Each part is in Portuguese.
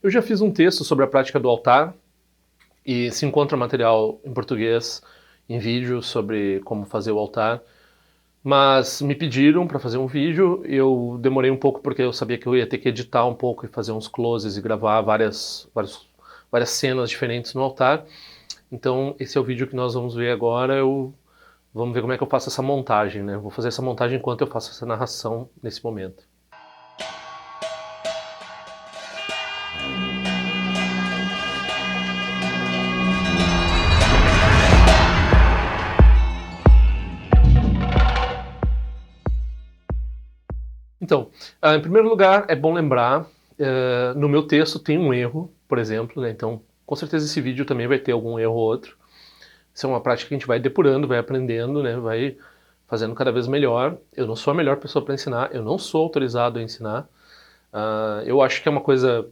Eu já fiz um texto sobre a prática do altar e se encontra material em português, em vídeo, sobre como fazer o altar. Mas me pediram para fazer um vídeo, eu demorei um pouco porque eu sabia que eu ia ter que editar um pouco e fazer uns closes e gravar várias cenas diferentes no altar. Então esse é o vídeo que nós vamos ver agora. Vamos ver como é que eu faço essa montagem, né? Vou fazer essa montagem enquanto eu faço essa narração nesse momento. Então, em primeiro lugar, é bom lembrar, no meu texto tem um erro, por exemplo, né? Então com certeza esse vídeo também vai ter algum erro ou outro. Isso é uma prática que a gente vai depurando, vai aprendendo, né? Vai fazendo cada vez melhor. Eu não sou a melhor pessoa para ensinar, eu não sou autorizado a ensinar. Eu acho que é uma coisa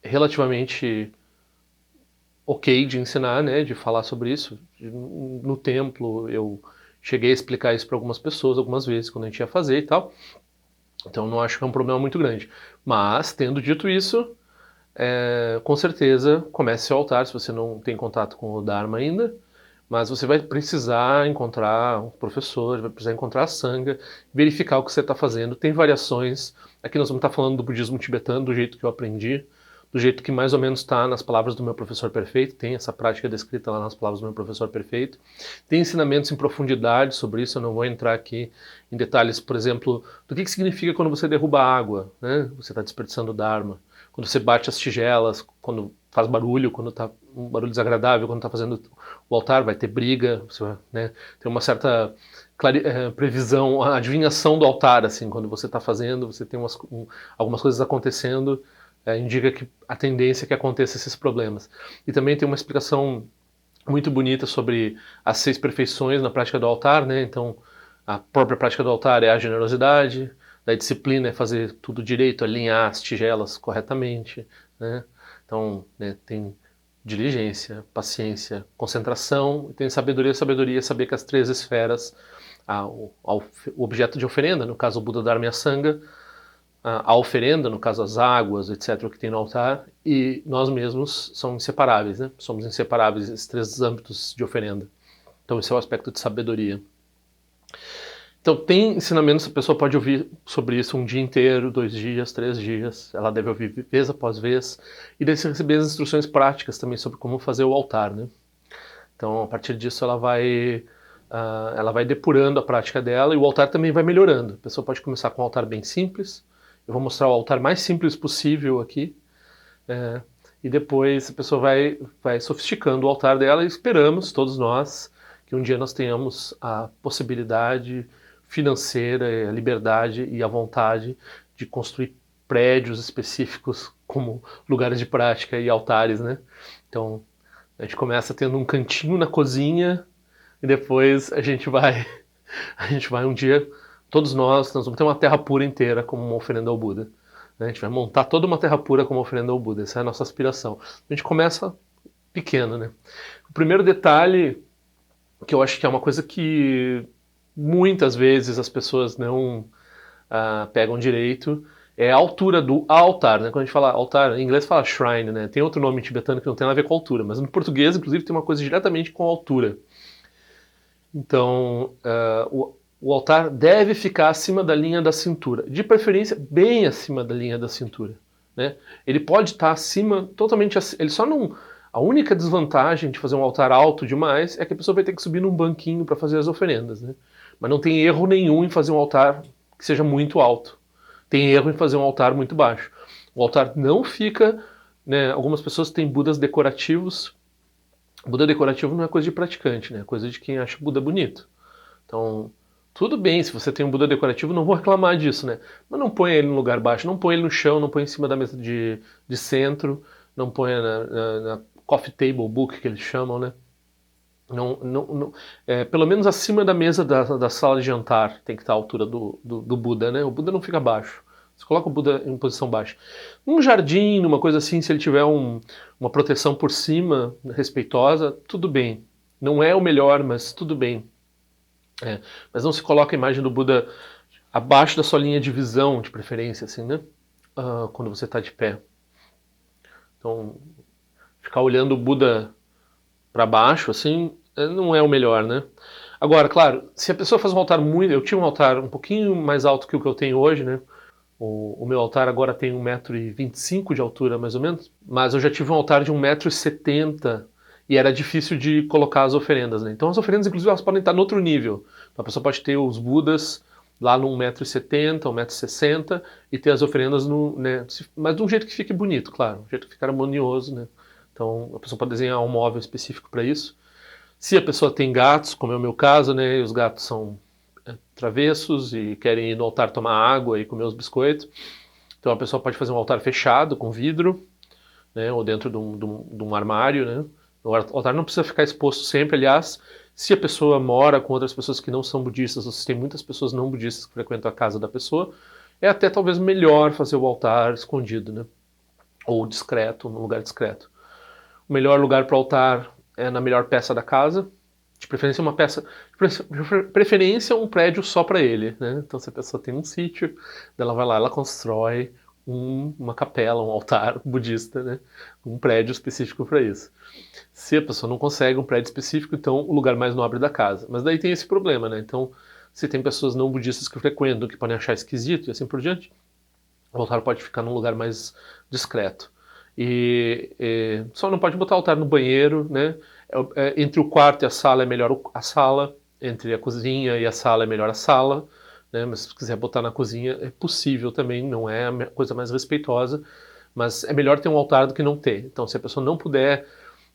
relativamente ok de ensinar, né? De falar sobre isso. No templo eu cheguei a explicar isso para algumas pessoas algumas vezes quando a gente ia fazer e tal. Então não acho que é um problema muito grande. Mas, tendo dito isso, com certeza comece o altar se você não tem contato com o Dharma ainda. Mas você vai precisar encontrar um professor, vai precisar encontrar a sangha, verificar o que você está fazendo. Tem variações. Aqui nós vamos estar falando do budismo tibetano, do jeito que eu aprendi, do jeito que mais ou menos está nas palavras do meu professor perfeito. Tem essa prática descrita lá nas palavras do meu professor perfeito. Tem ensinamentos em profundidade sobre isso, eu não vou entrar aqui em detalhes, por exemplo, do que significa quando você derruba água, né? Você está desperdiçando Dharma. Quando você bate as tigelas, quando faz barulho, quando está um barulho desagradável, quando está fazendo o altar, vai ter briga, você vai, né, tem uma certa previsão, a adivinhação do altar, assim, quando você está fazendo, você tem algumas coisas acontecendo, indica que a tendência é que aconteça esses problemas. E também tem uma explicação muito bonita sobre as 6 perfeições na prática do altar, né? Então, a própria prática do altar é a generosidade, da disciplina é fazer tudo direito, alinhar as tigelas corretamente, né? Então, né, tem diligência, paciência, concentração, e tem sabedoria. Sabedoria é saber que as 3 esferas, o objeto de oferenda, no caso o Buda Dharma e a Sangha, a oferenda, no caso as águas, etc., que tem no altar, e nós mesmos são inseparáveis, né? Somos inseparáveis, esses 3 âmbitos de oferenda. Então esse é o aspecto de sabedoria. Então tem ensinamentos, a pessoa pode ouvir sobre isso um dia inteiro, 2 dias, 3 dias, ela deve ouvir vez após vez, e deve receber as instruções práticas também sobre como fazer o altar, né? Então a partir disso ela vai depurando a prática dela e o altar também vai melhorando. A pessoa pode começar com um altar bem simples, eu vou mostrar o altar mais simples possível aqui, e depois a pessoa vai sofisticando o altar dela e esperamos, todos nós, que um dia nós tenhamos a possibilidade financeira, a liberdade e a vontade de construir prédios específicos como lugares de prática e altares, né? Então a gente começa tendo um cantinho na cozinha e depois a gente vai um dia, todos nós vamos ter uma terra pura inteira como uma oferenda ao Buda. A gente vai montar toda uma terra pura como oferenda ao Buda. Essa é a nossa aspiração. A gente começa pequeno, né? O primeiro detalhe, que eu acho que é uma coisa que muitas vezes as pessoas não pegam direito, é a altura do altar, né? Quando a gente fala altar, em inglês fala shrine, né? Tem outro nome em tibetano que não tem nada a ver com altura, mas no português, inclusive, tem uma coisa diretamente com altura. Então, o altar deve ficar acima da linha da cintura, de preferência bem acima da linha da cintura, né? Ele pode estar acima, totalmente acima, ele só não... A única desvantagem de fazer um altar alto demais é que a pessoa vai ter que subir num banquinho para fazer as oferendas, né? Mas não tem erro nenhum em fazer um altar que seja muito alto. Tem erro em fazer um altar muito baixo. O altar não fica, né? Algumas pessoas têm Budas decorativos. Buda decorativo não é coisa de praticante, né? É coisa de quem acha o Buda bonito. Então, tudo bem, se você tem um Buda decorativo, não vou reclamar disso, né? Mas não põe ele no lugar baixo, não põe ele no chão, não põe em cima da mesa de centro, não põe na coffee table book, que eles chamam, né? Pelo menos acima da mesa da sala de jantar tem que estar a altura do Buda, né? O Buda não fica baixo. Você coloca o Buda em posição baixa. Um jardim, uma coisa assim, se ele tiver uma proteção por cima, respeitosa, tudo bem. Não é o melhor, mas tudo bem. Mas não se coloca a imagem do Buda abaixo da sua linha de visão, de preferência, assim, né? Quando você está de pé. Então, ficar olhando o Buda para baixo, assim, não é o melhor, né? Agora, claro, se a pessoa faz um altar muito... Eu tinha um altar um pouquinho mais alto que o que eu tenho hoje, né? O meu altar agora tem 1,25 m de altura, mais ou menos. Mas eu já tive um altar de 1,70 m e era difícil de colocar as oferendas, né? Então as oferendas, inclusive, elas podem estar no outro nível. Então a pessoa pode ter os Budas lá no 1,70 m, 1,60 m e ter as oferendas no... Né? Mas de um jeito que fique bonito, claro. Um jeito que fique harmonioso, né? Então a pessoa pode desenhar um móvel específico para isso. Se a pessoa tem gatos, como é o meu caso, né? E os gatos são travessos e querem ir no altar tomar água e comer os biscoitos. Então a pessoa pode fazer um altar fechado com vidro, né, ou dentro de um armário, né? O altar não precisa ficar exposto sempre, aliás, se a pessoa mora com outras pessoas que não são budistas, ou se tem muitas pessoas não budistas que frequentam a casa da pessoa, é até talvez melhor fazer o altar escondido, né? Ou discreto, num lugar discreto. O melhor lugar para o altar é na melhor peça da casa, de preferência uma peça, de preferência um prédio só para ele, né? Então se a pessoa tem um sítio, ela vai lá, ela constrói uma capela, um altar budista, né? Um prédio específico para isso. Se a pessoa não consegue um prédio específico, então o lugar mais nobre da casa. Mas daí tem esse problema, né? Então se tem pessoas não budistas que frequentam, que podem achar esquisito e assim por diante, o altar pode ficar num lugar mais discreto. E só não pode botar o altar no banheiro, né? Entre o quarto e a sala é melhor a sala, entre a cozinha e a sala é melhor a sala, né? Mas se quiser botar na cozinha é possível também, não é a coisa mais respeitosa, mas é melhor ter um altar do que não ter. Então se a pessoa não puder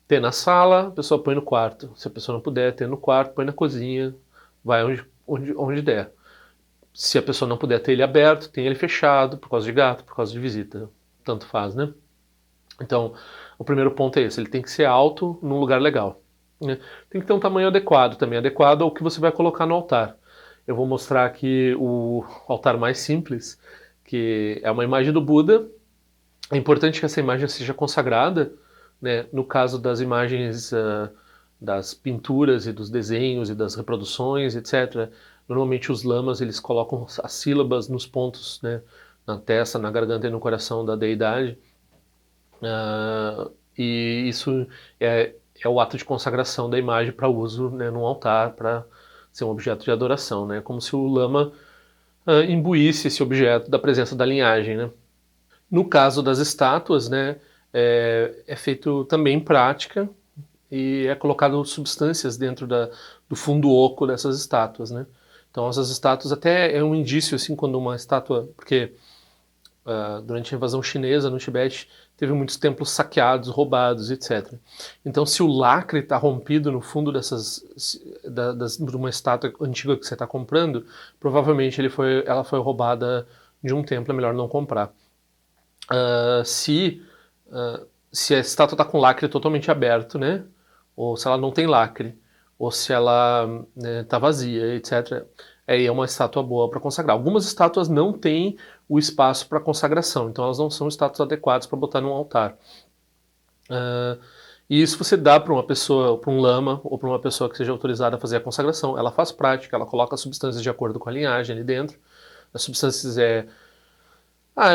ter na sala, a pessoa põe no quarto. Se a pessoa não puder ter no quarto, põe na cozinha, vai onde der. Se a pessoa não puder ter ele aberto, tem ele fechado, por causa de gato, por causa de visita, tanto faz, né? Então, o primeiro ponto é esse, ele tem que ser alto num lugar legal, né? Tem que ter um tamanho adequado também, adequado ao que você vai colocar no altar. Eu vou mostrar aqui o altar mais simples, que é uma imagem do Buda. É importante que essa imagem seja consagrada, né? No caso das imagens, das pinturas e dos desenhos e das reproduções, etc. Normalmente os lamas eles colocam as sílabas nos pontos, né? Na testa, na garganta e no coração da deidade. E isso é o ato de consagração da imagem para uso, né, num altar, para ser um objeto de adoração, né? Como se o lama imbuísse esse objeto da presença da linhagem, né? No caso das estátuas, né, é feito também prática e é colocado substâncias dentro do fundo oco dessas estátuas, né? Então essas estátuas até é um indício, assim, quando uma estátua... Porque durante a invasão chinesa no Tibete teve muitos templos saqueados, roubados, etc. Então se o lacre está rompido no fundo de uma estátua antiga que você está comprando, provavelmente ela foi roubada de um templo, é melhor não comprar. Se a estátua está com lacre totalmente aberto, né? Ou se ela não tem lacre, ou se ela está vazia, etc. É uma estátua boa para consagrar. Algumas estátuas não têm o espaço para consagração, então elas não são estátuas adequadas para botar num altar. E isso você dá para uma pessoa, para um lama, ou para uma pessoa que seja autorizada a fazer a consagração. Ela faz prática, ela coloca as substâncias de acordo com a linhagem ali dentro. As substâncias é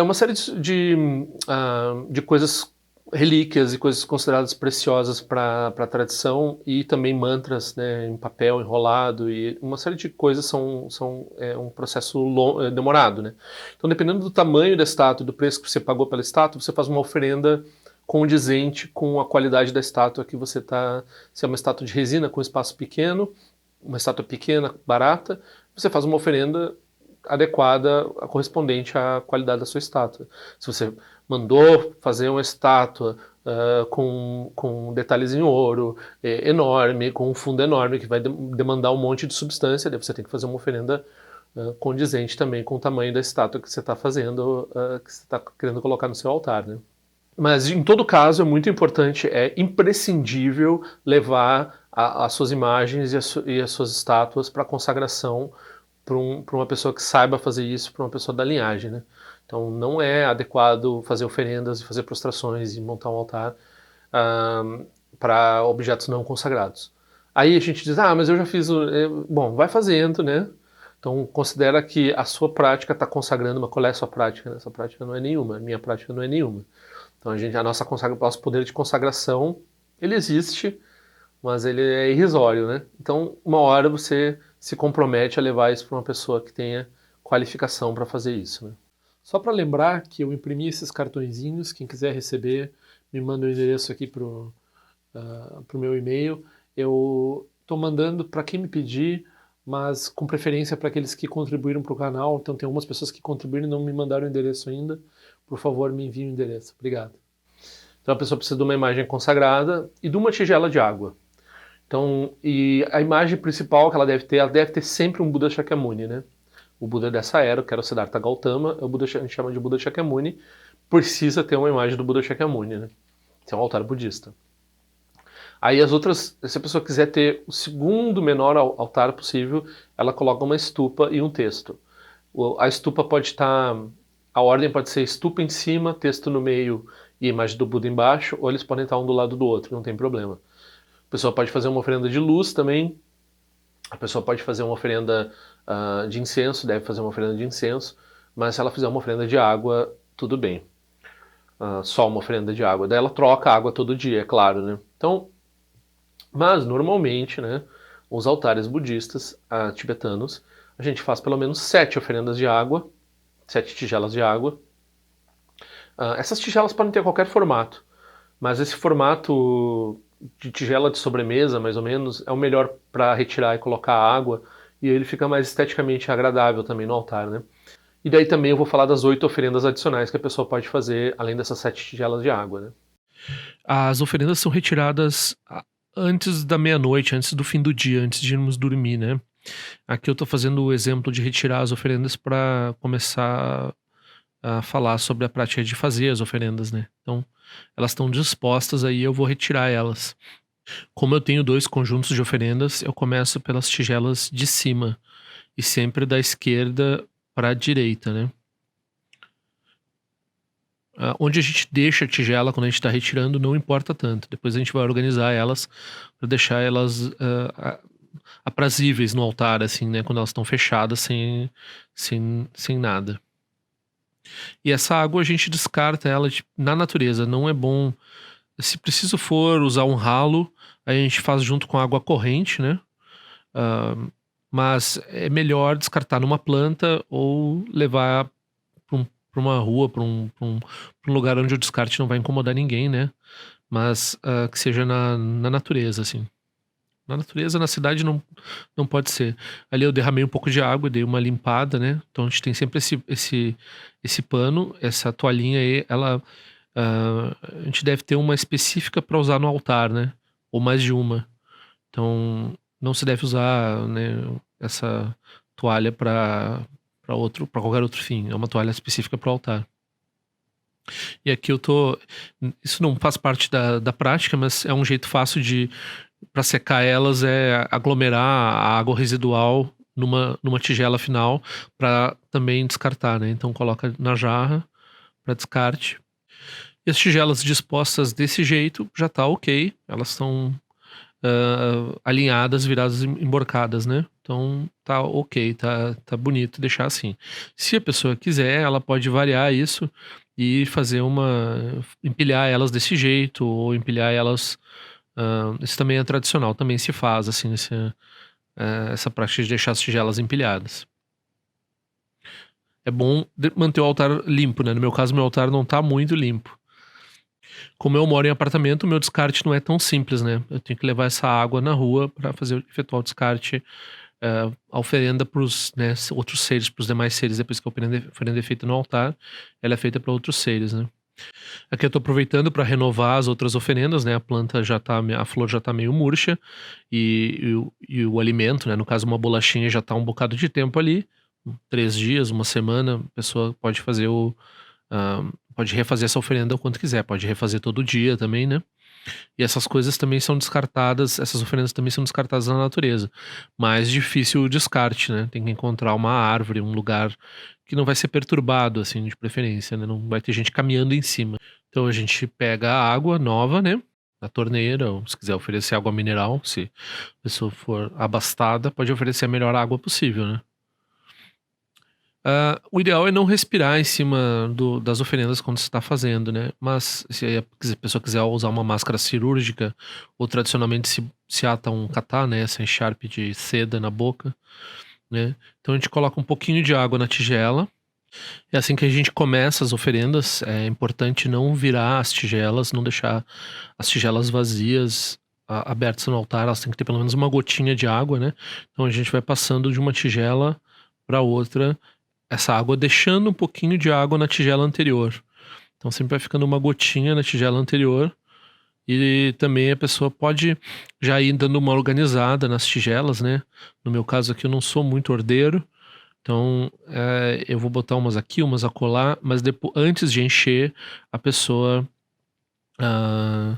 uma série de coisas, relíquias e coisas consideradas preciosas para a tradição e também mantras, né, em papel enrolado e uma série de coisas são um processo demorado, né? Então, dependendo do tamanho da estátua e do preço que você pagou pela estátua, você faz uma oferenda condizente com a qualidade da estátua que você está... Se é uma estátua de resina com espaço pequeno, uma estátua pequena, barata, você faz uma oferenda adequada, correspondente à qualidade da sua estátua. Se você mandou fazer uma estátua com detalhes em ouro, enorme, com um fundo enorme, que vai demandar um monte de substância, daí você tem que fazer uma oferenda condizente também com o tamanho da estátua que você está fazendo, que você está querendo colocar no seu altar, né? Mas em todo caso é muito importante, é imprescindível levar as suas imagens e as suas estátuas para consagração para uma pessoa que saiba fazer isso, para uma pessoa da linhagem, né? Então não é adequado fazer oferendas e fazer prostrações e montar um altar para objetos não consagrados. Aí a gente diz, mas eu já fiz... Bom, vai fazendo, né? Então considera que a sua prática está consagrando, mas qual é a sua prática? Essa prática não é nenhuma, a minha prática não é nenhuma. Então nosso poder de consagração, ele existe, mas ele é irrisório, né? Então, uma hora você se compromete a levar isso para uma pessoa que tenha qualificação para fazer isso, né? Só para lembrar que eu imprimi esses cartõezinhos, quem quiser receber, me manda o endereço aqui pro meu e-mail. Eu estou mandando para quem me pedir, mas com preferência para aqueles que contribuíram para o canal. Então tem algumas pessoas que contribuíram e não me mandaram o endereço ainda. Por favor, me envie o endereço. Obrigado. Então a pessoa precisa de uma imagem consagrada e de uma tigela de água. Então, e a imagem principal que ela deve ter sempre um Buda Shakyamuni, né? O Buda dessa era, que era o Siddhartha Gautama, o Buda, a gente chama de Buda Shakyamuni, precisa ter uma imagem do Buda Shakyamuni, né? Esse é um altar budista. Aí as outras, se a pessoa quiser ter o segundo menor altar possível, ela coloca uma estupa e um texto. A estupa pode estar, a ordem pode ser estupa em cima, texto no meio e a imagem do Buda embaixo, ou eles podem estar um do lado do outro, não tem problema. A pessoa pode fazer uma oferenda de luz também, a pessoa pode fazer uma oferenda de incenso, deve fazer uma oferenda de incenso, mas se ela fizer uma oferenda de água, tudo bem. Só uma oferenda de água. Daí ela troca a água todo dia, é claro, né? Então, mas normalmente, né, os altares budistas tibetanos, a gente faz pelo menos 7 oferendas de água, 7 tigelas de água. Essas tigelas podem ter qualquer formato, mas esse formato de tigela de sobremesa, mais ou menos, é o melhor para retirar e colocar água, e ele fica mais esteticamente agradável também no altar, né? E daí também eu vou falar das 8 oferendas adicionais que a pessoa pode fazer, além dessas 7 tigelas de água, né? As oferendas são retiradas antes da meia-noite, antes do fim do dia, antes de irmos dormir, né? Aqui eu estou fazendo o exemplo de retirar as oferendas para começar a falar sobre a prática de fazer as oferendas, né? Então, elas estão dispostas aí, eu vou retirar elas. Como eu tenho 2 conjuntos de oferendas, eu começo pelas tigelas de cima e sempre da esquerda para a direita, né? Onde a gente deixa a tigela quando a gente está retirando não importa tanto. Depois a gente vai organizar elas para deixar elas aprazíveis no altar, assim, né? Quando elas estão fechadas, sem nada. E essa água a gente descarta ela na natureza. Não é bom. Se preciso for usar um ralo, a gente faz junto com a água corrente, né? Mas é melhor descartar numa planta ou levar para uma rua, para um lugar onde o descarte não vai incomodar ninguém, né? Mas que seja na natureza, assim. Na natureza, na cidade não pode ser. Ali eu derramei um pouco de água, dei uma limpada, né? Então a gente tem sempre esse pano, essa toalhinha aí, a gente deve ter uma específica para usar no altar, né? Ou mais de uma. Então não se deve usar, né, essa toalha para qualquer outro fim. É uma toalha específica para o altar. E aqui isso não faz parte da prática, mas é um jeito fácil para secar elas, é aglomerar a água residual numa tigela final para também descartar, né? Então coloca na jarra para descarte. E as tigelas dispostas desse jeito já tá ok, elas estão alinhadas, viradas, emborcadas, né? Então tá ok, tá bonito deixar assim. Se a pessoa quiser, ela pode variar isso e fazer empilhar elas desse jeito, ou empilhar elas. Isso também é tradicional, também se faz assim, essa prática de deixar as tigelas empilhadas. É bom manter o altar limpo, né? No meu caso, meu altar não tá muito limpo. Como eu moro em apartamento, meu descarte não é tão simples, né? Eu tenho que levar essa água na rua para efetuar o descarte, a oferenda para os, né, outros seres, para os demais seres. Depois que a oferenda é feita no altar, ela é feita para outros seres, né? Aqui eu tô aproveitando para renovar as outras oferendas, né? A flor já tá meio murcha e o alimento, né? No caso, uma bolachinha já tá um bocado de tempo ali, 3 dias, uma semana, a pessoa pode fazer pode refazer essa oferenda o quanto quiser, pode refazer todo dia também, né? E essas coisas também são descartadas, essas oferendas também são descartadas na natureza. Mais difícil o descarte, né? Tem que encontrar uma árvore, um lugar que não vai ser perturbado, assim, de preferência, né? Não vai ter gente caminhando em cima. Então a gente pega a água nova, né? Na torneira, ou se quiser oferecer água mineral, se a pessoa for abastada, pode oferecer a melhor água possível, né? O ideal é não respirar em cima das oferendas quando você está fazendo, né? Mas se a pessoa quiser usar uma máscara cirúrgica, ou tradicionalmente se ata um catá, né? Essa encharpe de seda na boca, né? Então a gente coloca um pouquinho de água na tigela. É assim que a gente começa as oferendas. É importante não virar as tigelas, não deixar as tigelas vazias, abertas no altar. Elas têm que ter pelo menos uma gotinha de água, né? Então a gente vai passando de uma tigela para outra essa água, deixando um pouquinho de água na tigela anterior. Então sempre vai ficando uma gotinha na tigela anterior. E também a pessoa pode já ir dando uma organizada nas tigelas, né? No meu caso aqui eu não sou muito ordeiro, então eu vou botar umas aqui, umas acolá, mas depois, antes de encher, a pessoa ah,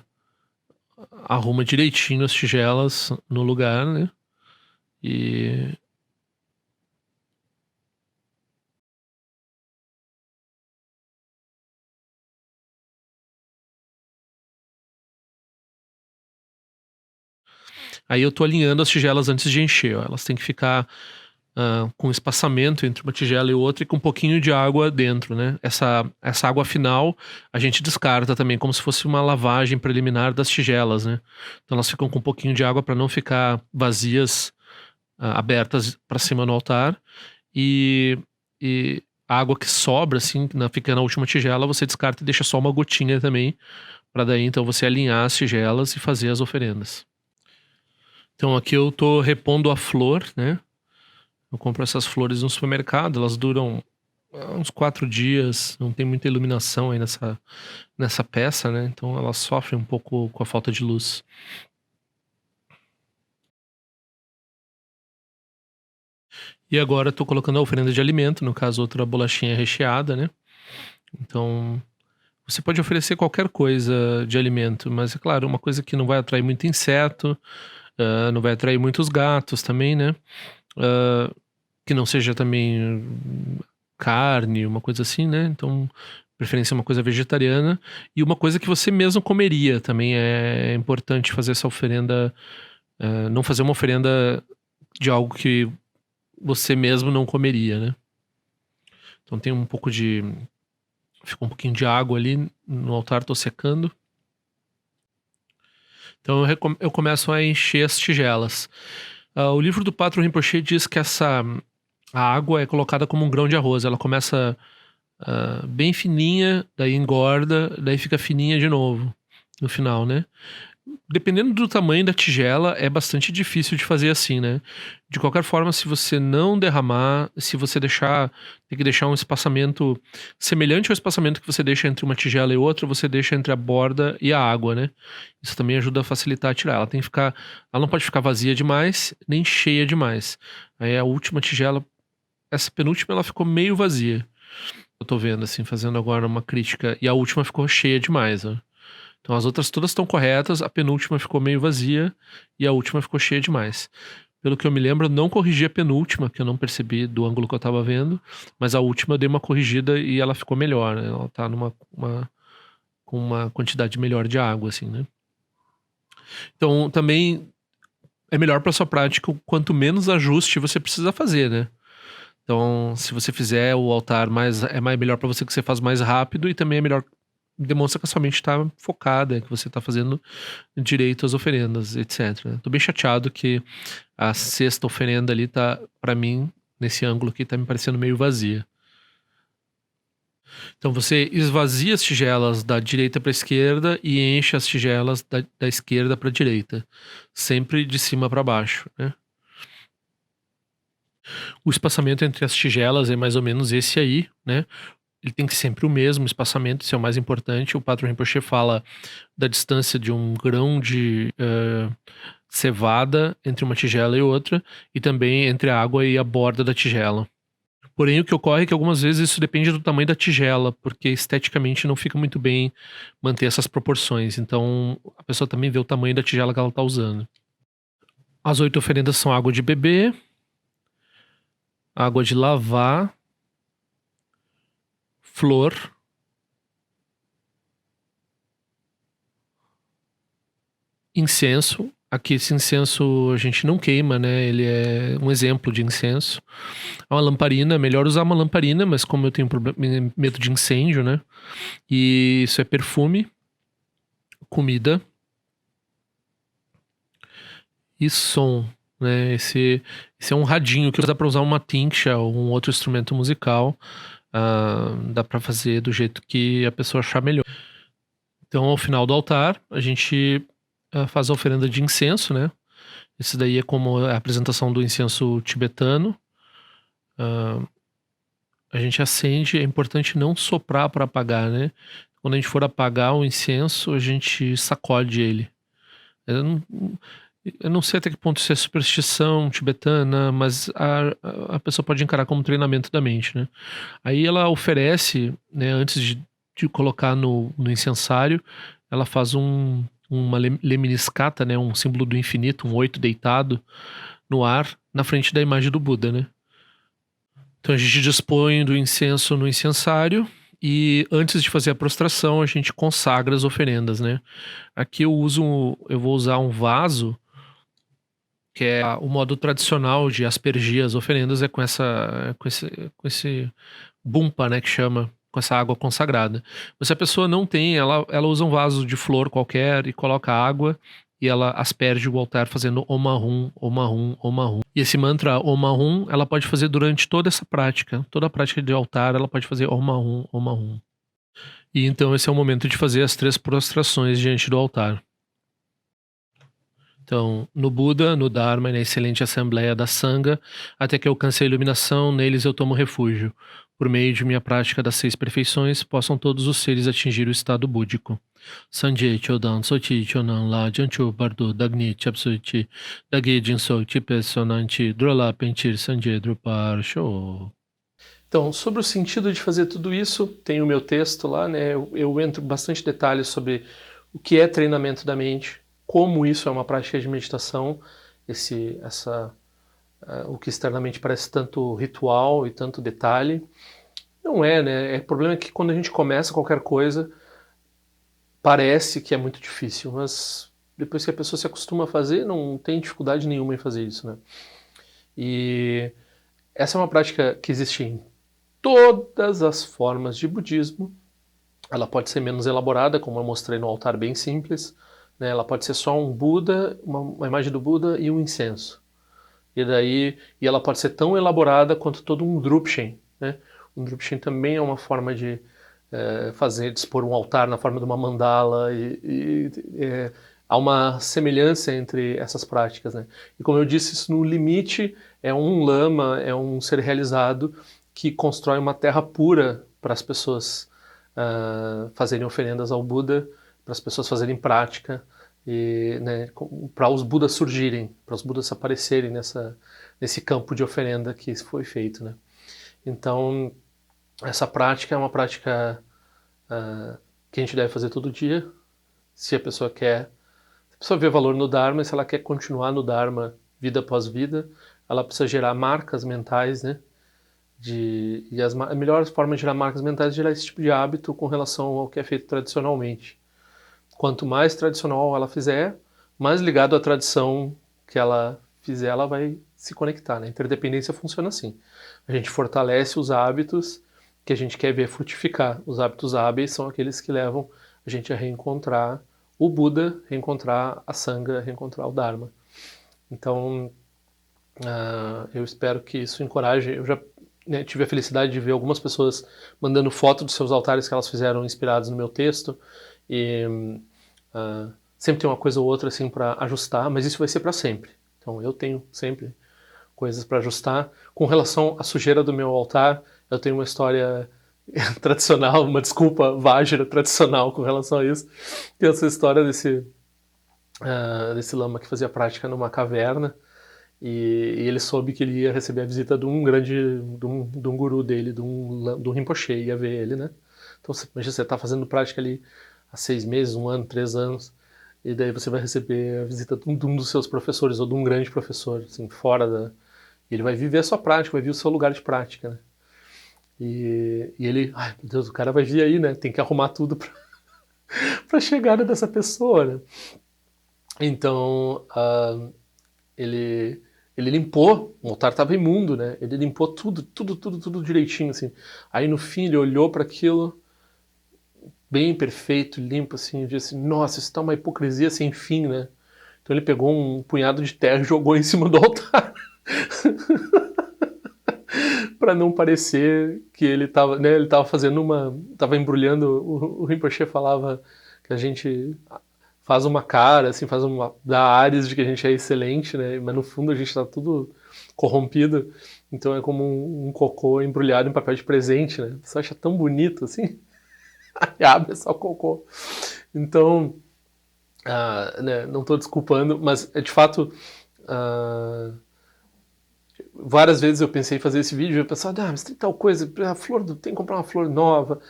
arruma direitinho as tigelas no lugar, né? E aí eu tô alinhando as tigelas antes de encher, ó. Elas têm que ficar com espaçamento entre uma tigela e outra e com um pouquinho de água dentro, né? Essa água final a gente descarta também, como se fosse uma lavagem preliminar das tigelas, né? Então elas ficam com um pouquinho de água para não ficar vazias, abertas para cima no altar. E, e a água que sobra, assim, fica na última tigela, você descarta e deixa só uma gotinha também, para daí então você alinhar as tigelas e fazer as oferendas. Então aqui eu tô repondo a flor, né? Eu compro essas flores no supermercado, elas duram uns 4 dias, não tem muita iluminação aí nessa peça, né? Então elas sofrem um pouco com a falta de luz. E agora eu tô colocando a oferenda de alimento, no caso outra bolachinha recheada, né? Então você pode oferecer qualquer coisa de alimento, mas é claro, uma coisa que não vai atrair muito inseto, não vai atrair muitos gatos também, né? Ah, que não seja também carne, uma coisa assim, né? Então, preferência uma coisa vegetariana e uma coisa que você mesmo comeria também é importante fazer essa oferenda, não fazer uma oferenda de algo que você mesmo não comeria, né? Então tem um pouco de, fica um pouquinho de água ali no altar, tô secando. Então eu começo a encher as tigelas. O livro do Patrul Rinpoche diz que a água é colocada como um grão de arroz. Ela começa bem fininha, daí engorda, daí fica fininha de novo no final, né? Dependendo do tamanho da tigela, é bastante difícil de fazer assim, né? De qualquer forma, se você não derramar, se você deixar, tem que deixar um espaçamento semelhante ao espaçamento que você deixa entre uma tigela e outra, você deixa entre a borda e a água, né? Isso também ajuda a facilitar a tirar. Ela tem que ficar, ela não pode ficar vazia demais, nem cheia demais. Aí a última tigela, essa penúltima, ela ficou meio vazia. Eu tô vendo assim, fazendo agora uma crítica, e a última ficou cheia demais, ó. Então as outras todas estão corretas, a penúltima ficou meio vazia e a última ficou cheia demais. Pelo que eu me lembro, eu não corrigi a penúltima, que eu não percebi do ângulo que eu tava vendo, mas a última eu dei uma corrigida e ela ficou melhor, né? Ela tá com uma quantidade melhor de água, assim, né? Então também é melhor para sua prática quanto menos ajuste você precisa fazer, né? Então, se você fizer o altar mais melhor para você, que você faz mais rápido, e também é melhor, demonstra que a sua mente está focada, que você está fazendo direito às oferendas, etc. Tô bem chateado que a sexta oferenda ali tá, para mim, nesse ângulo aqui, tá me parecendo meio vazia. Então você esvazia as tigelas da direita para esquerda e enche as tigelas da esquerda para direita, sempre de cima para baixo, né? O espaçamento entre as tigelas é mais ou menos esse aí, né? Ele tem que ser sempre o mesmo espaçamento, isso é o mais importante. O Patrul Rinpoche fala da distância de um grão de cevada entre uma tigela e outra, e também entre a água e a borda da tigela. Porém, o que ocorre é que algumas vezes isso depende do tamanho da tigela, porque esteticamente não fica muito bem manter essas proporções. Então, a pessoa também vê o tamanho da tigela que ela está usando. As 8 oferendas são água de beber, água de lavar, flor, incenso, Aqui esse incenso a gente não queima, né? Ele é um exemplo de incenso. É uma lamparina, é melhor usar uma lamparina, mas como eu tenho medo de incêndio, né? E isso é perfume, comida e som, né? Esse é um radinho que dá para usar uma tincha ou um outro instrumento musical. Dá para fazer do jeito que a pessoa achar melhor. Então, ao final do altar, a gente faz a oferenda de incenso, né? Esse daí é como a apresentação do incenso tibetano. A gente acende, é importante não soprar para apagar, né? Quando a gente for apagar o incenso, a gente sacode ele. Eu não, eu não sei até que ponto isso é superstição tibetana, mas a pessoa pode encarar como treinamento da mente, né? Aí ela oferece, né, antes de colocar no incensário, ela faz uma lemniscata, né, um símbolo do infinito, um 8 deitado no ar, na frente da imagem do Buda, né? Então a gente dispõe do incenso no incensário e antes de fazer a prostração a gente consagra as oferendas, né? Aqui eu vou usar um vaso que é o modo tradicional de aspergir as oferendas é com esse bumpa, né, que chama, com essa água consagrada. Mas se a pessoa não tem, ela usa um vaso de flor qualquer e coloca água e ela asperge o altar fazendo Om Ahum, Om Ahum, Om Ahum. E esse mantra Om Ahum, ela pode fazer durante toda essa prática. Toda a prática de altar, ela pode fazer Om Ahum, Om Ahum. E então esse é o momento de fazer as 3 prostrações diante do altar. Então, no Buda, no Dharma e na excelente assembleia da Sangha, até que eu alcance a iluminação, neles eu tomo refúgio. Por meio de minha prática das 6 perfeições, possam todos os seres atingir o estado búdico. Sanjay Chodan Sochi Chonan La Janchu Bardo Dagni Chapsuchi Dagi Jinso Chipesonanchi Drola Pentir Sanjay Drupar Show. Então, sobre o sentido de fazer tudo isso, tem o meu texto lá, né? Eu entro bastante detalhes sobre o que é treinamento da mente, como isso é uma prática de meditação, o que externamente parece tanto ritual e tanto detalhe. Não é, né? O problema é que quando a gente começa qualquer coisa, parece que é muito difícil, mas depois que a pessoa se acostuma a fazer, não tem dificuldade nenhuma em fazer isso, né? E essa é uma prática que existe em todas as formas de budismo. Ela pode ser menos elaborada, como eu mostrei no altar bem simples, né? Ela pode ser só um Buda, uma imagem do Buda e um incenso. E ela pode ser tão elaborada quanto todo um Drupchen, né? Um Drupchen também é uma forma de dispor um altar na forma de uma mandala há uma semelhança entre essas práticas, né? E como eu disse, isso no limite é um lama, é um ser realizado que constrói uma terra pura para as pessoas fazerem oferendas ao Buda, para as pessoas fazerem prática e, né, para os Budas surgirem, para os Budas aparecerem nesse campo de oferenda que foi feito, né? Então essa prática é uma prática que a gente deve fazer todo dia, se a pessoa vê valor no Dharma, se ela quer continuar no Dharma vida após vida, ela precisa gerar marcas mentais, né? A melhor forma de gerar marcas mentais é gerar esse tipo de hábito com relação ao que é feito tradicionalmente. Quanto mais tradicional ela fizer, mais ligado à tradição que ela fizer, ela vai se conectar, né? A interdependência funciona assim. A gente fortalece os hábitos que a gente quer ver frutificar. Os hábitos hábeis são aqueles que levam a gente a reencontrar o Buda, reencontrar a Sangha, reencontrar o Dharma. Então, eu espero que isso encoraje. Eu já tive a felicidade de ver algumas pessoas mandando foto dos seus altares que elas fizeram inspirados no meu texto e sempre tem uma coisa ou outra assim para ajustar, mas isso vai ser para sempre. Então eu tenho sempre coisas para ajustar. Com relação à sujeira do meu altar, eu tenho uma história tradicional, uma desculpa vágira tradicional com relação a isso. Tem essa história desse lama que fazia prática numa caverna e ele soube que ele ia receber a visita de um guru dele, de um Rinpoche, ia ver ele, né? Então imagina, você está fazendo prática ali há 6 meses, 1 ano, 3 anos, e daí você vai receber a visita de um dos seus professores, ou de um grande professor, assim, e ele vai viver a sua prática, vai vir o seu lugar de prática, né? E ele, ai meu Deus, o cara vai vir aí, né? Tem que arrumar tudo pra chegada dessa pessoa, né? Então, ele limpou, o altar estava imundo, né? Ele limpou tudo direitinho, assim. Aí no fim ele olhou para aquilo, bem perfeito, limpo, assim, e disse: Nossa, isso tá uma hipocrisia sem fim, né? Então ele pegou um punhado de terra e jogou em cima do altar. Para não parecer que ele estava, né, ele estava fazendo estava embrulhando, o Rinpoche falava que a gente faz uma cara, assim, dá ares de que a gente é excelente, né, mas no fundo a gente está tudo corrompido, então é como um cocô embrulhado em papel de presente, né, você acha tão bonito, assim, e abre só cocô. Então, né, não estou desculpando, mas de fato, várias vezes eu pensei em fazer esse vídeo e eu pensava, mas tem tal coisa, a flor tem que comprar uma flor nova.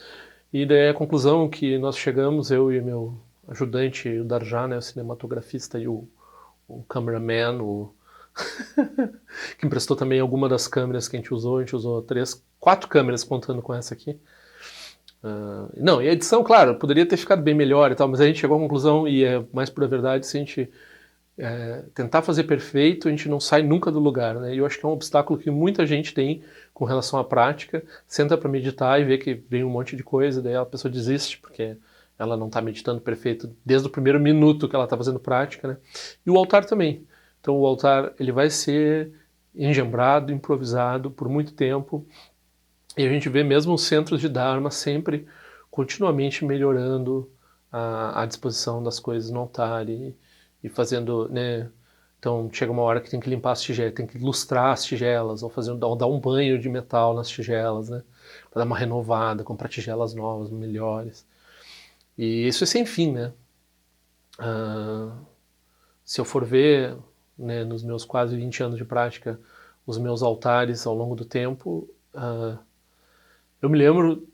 E daí a conclusão que nós chegamos, eu e meu ajudante, o Darjan, né, o cinematografista, e o cameraman, que emprestou também alguma das câmeras que a gente usou 4 câmeras contando com essa aqui. Não, e a edição, claro, poderia ter ficado bem melhor e tal, mas a gente chegou à conclusão, e é mais pura verdade, se a gente tentar fazer perfeito, a gente não sai nunca do lugar, né? E eu acho que é um obstáculo que muita gente tem com relação à prática, senta para meditar e vê que vem um monte de coisa, daí a pessoa desiste, porque ela não está meditando perfeito desde o primeiro minuto que ela está fazendo prática, né? E o altar também. Então o altar, ele vai ser engembrado, improvisado por muito tempo, e a gente vê mesmo os centros de Dharma sempre continuamente melhorando a disposição das coisas no altar e fazendo, né? Então chega uma hora que tem que limpar as tigelas, tem que lustrar as tigelas, ou dar um banho de metal nas tigelas, né? Para dar uma renovada, comprar tigelas novas, melhores. E isso é sem fim, né? Se eu for ver, né, nos meus quase 20 anos de prática, os meus altares ao longo do tempo, eu me lembro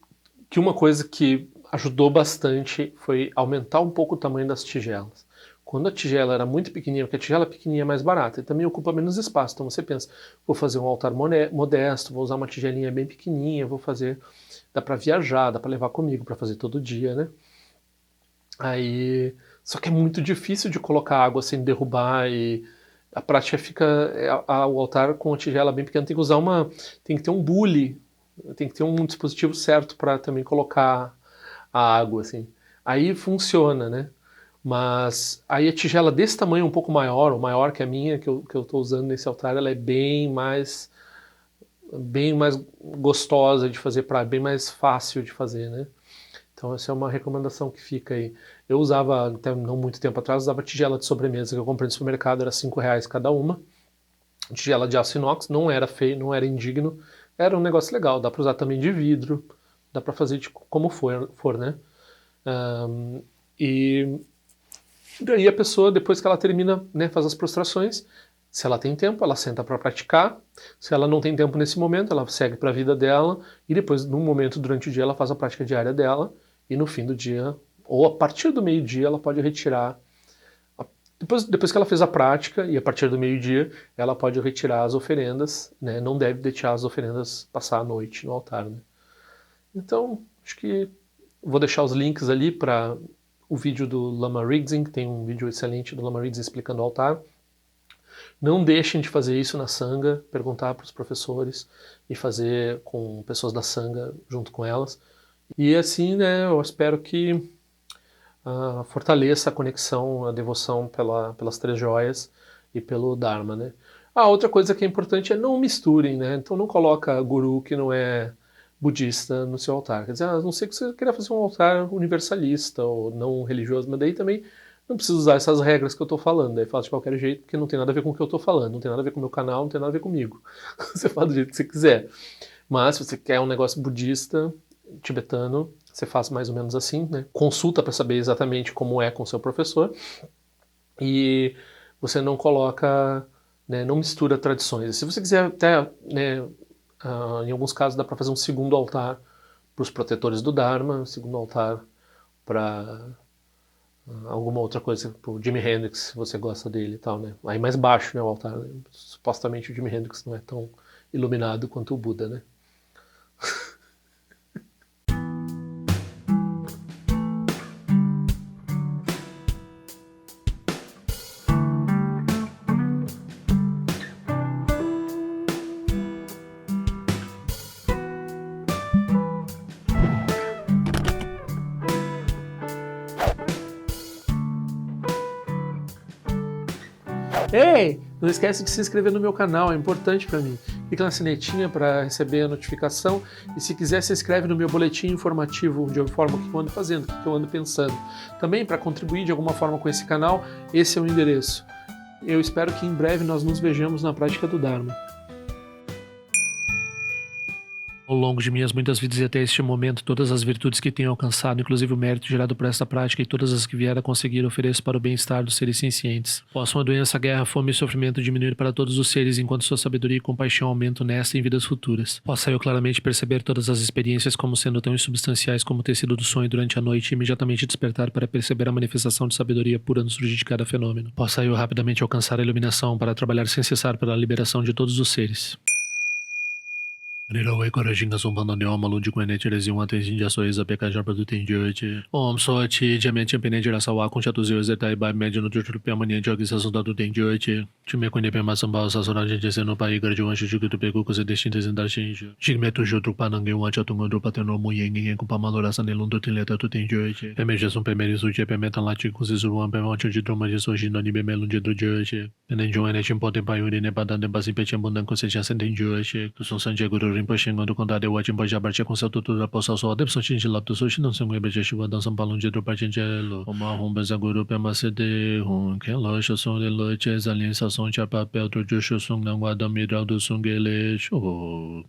que uma coisa que ajudou bastante foi aumentar um pouco o tamanho das tigelas. Quando a tigela era muito pequenininha, porque a tigela pequenininha é mais barata e também ocupa menos espaço. Então você pensa, vou fazer um altar modesto, vou usar uma tigelinha bem pequenininha, vou fazer, dá para viajar, dá para levar comigo para fazer todo dia, né? Aí, só que é muito difícil de colocar água sem derrubar e a prática fica, o altar com a tigela bem pequena tem que ter um bule, tem que ter um dispositivo certo para também colocar a água, assim. Aí funciona, né? Mas aí a tigela desse tamanho um pouco maior, ou maior que a minha, que eu estou usando nesse altar, ela é bem mais gostosa de fazer, bem mais fácil de fazer, né? Então essa é uma recomendação que fica aí. Eu usava, até não muito tempo atrás, usava tigela de sobremesa que eu comprei no supermercado, era R$ 5 cada uma. Tigela de aço inox, não era feio, não era indigno, era um negócio legal, dá para usar também de vidro, dá para fazer de como for, né? E daí a pessoa, depois que ela termina, né, faz as prostrações, se ela tem tempo, ela senta para praticar. Se ela não tem tempo nesse momento, ela segue para a vida dela e depois, num momento durante o dia, ela faz a prática diária dela e no fim do dia, ou a partir do meio-dia, ela pode retirar. Depois que ela fez a prática e a partir do meio-dia, ela pode retirar as oferendas, né? Não deve deixar as oferendas passar a noite no altar, né? Então, acho que vou deixar os links ali para o vídeo do Lama Rizin, que tem um vídeo excelente do Lama Rizin explicando o altar. Não deixem de fazer isso na Sangha, perguntar para os professores e fazer com pessoas da Sangha junto com elas. E assim, né, eu espero que fortaleça a conexão, a devoção pelas 3 joias e pelo Dharma, né. Outra coisa que é importante é não misturem, né, então não coloca guru que não é budista no seu altar. Quer dizer, a não ser que você queira fazer um altar universalista ou não religioso, mas daí também não precisa usar essas regras que eu estou falando. Daí fala de qualquer jeito, porque não tem nada a ver com o que eu estou falando, não tem nada a ver com o meu canal, não tem nada a ver comigo. Você fala do jeito que você quiser. Mas se você quer um negócio budista, tibetano, você faz mais ou menos assim, né? Consulta para saber exatamente como é com o seu professor e você não coloca, né, não mistura tradições. Se você quiser até, né, em alguns casos dá para fazer um segundo altar para os protetores do Dharma, um segundo altar para alguma outra coisa, pro Jimi Hendrix, se você gosta dele e tal, né? Aí mais baixo, né, o altar, né? Supostamente o Jimi Hendrix não é tão iluminado quanto o Buda, né? Ei, não esquece de se inscrever no meu canal, é importante para mim. Clica na sinetinha para receber a notificação e se quiser se inscreve no meu boletim informativo de forma o que eu ando fazendo, o que eu ando pensando. Também para contribuir de alguma forma com esse canal, esse é o endereço. Eu espero que em breve nós nos vejamos na prática do Dharma. Ao longo de minhas muitas vidas e até este momento, todas as virtudes que tenho alcançado, inclusive o mérito gerado por esta prática e todas as que vier a conseguir, ofereço para o bem-estar dos seres cientes. Possam a doença, a guerra, a fome e o sofrimento diminuir para todos os seres, enquanto sua sabedoria e compaixão aumentam nesta e em vidas futuras. Possa eu claramente perceber todas as experiências como sendo tão insubstanciais como o tecido do sonho durante a noite e imediatamente despertar para perceber a manifestação de sabedoria pura no surgir de cada fenômeno. Possa eu rapidamente alcançar a iluminação para trabalhar sem cessar pela liberação de todos os seres. Nirawai Korajinga Sumpanda Neoma Lundi Kwene Cherezi Wante Jinja Soiza Pekajar Produtin Joji Om Sochi Jamen Champene Jirasawa Kunchatuzi Zetai Bai Mediano Tutu Piamania Jogi Sasundatu Tem Joji Chime Kwene Pema Samba Sasura Gente Seno Pai Garjuan Shujuku Tupeku Kose Destintes Indar Shinju Jigmetu Jutru Panangue Wancha Tungandu Pateno Muyengi Kupamalora Sanelundu Tinleta Tutin Joji Pemeja Sum Pemeri Suji Pemetan Lati Kuzizuan Pemancho de Droma de Soji Nani Bemelunde do Joji Nenjo Ene Chimpote Payuri Nepadan de Basi Pechembunan Conseja Senten Joji Tusun Sanje Guru Rinpoche quando condado eu atim pode abartir com seu tudo da poça só deve sentir de lá do sushi não se engebe de chuva dançam balão de dropa gelo uma rumba zaguru pema cd rum que loja som de lote alien sa som de papel do jusho som não guarda midral do sungele show